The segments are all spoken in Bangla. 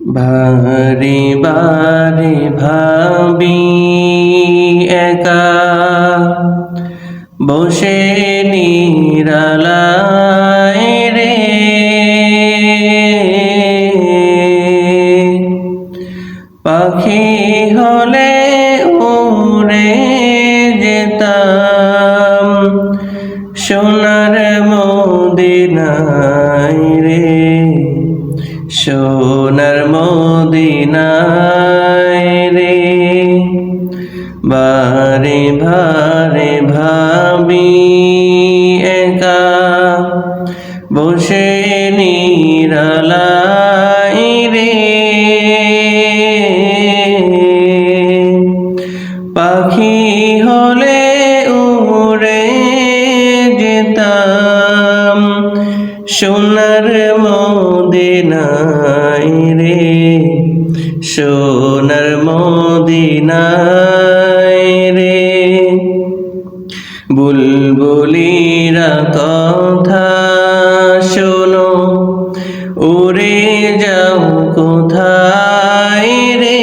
বারে বারে ভাবি একা বসে নিরালায় রে, পাখি হলে উড়ে যেতাম সোনার মদিনায় রে, সোনার মদিনায় রে। বারে বারে ভাবি একা বসে নিরালায় রে, পাখি হলে উড়ে যেতাম সোনার মদিনায় রে, সোনার মদিনায় রে। বুলবুলিরা কথা শোনো, উড়ে যাও কোথায় রে,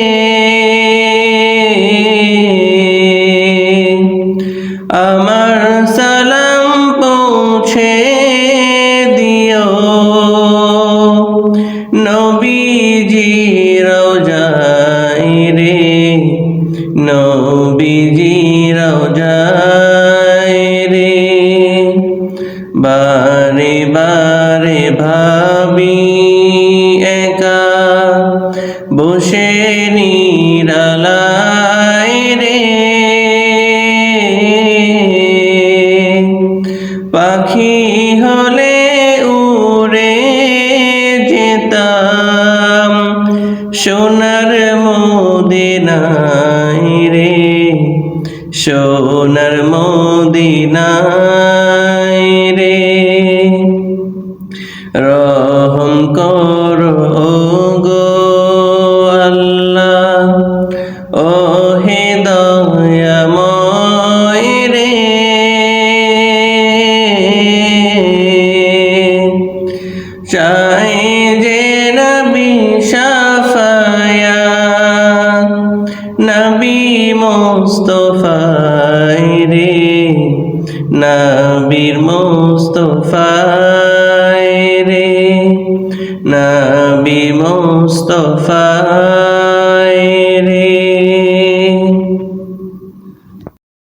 আমার সালাম পৌঁছে দিও নবীজি রওজায় রে, নবীজি রওজায় রে। বারে বারে ভাবি একা বসে নিরালায় রে, পাখি হলে উড়ে যেতাম সোনার মদিনায় রে, সোনার মদিনায় রে। রহম করো গো আল্লাহ, ও হে দয়াময় রে, চাই যে নবী শাফায়াত, নবী মুস্তাফায় রে, নবীর মুস্তাফায় রে, নবী মুস্তাফায় রে।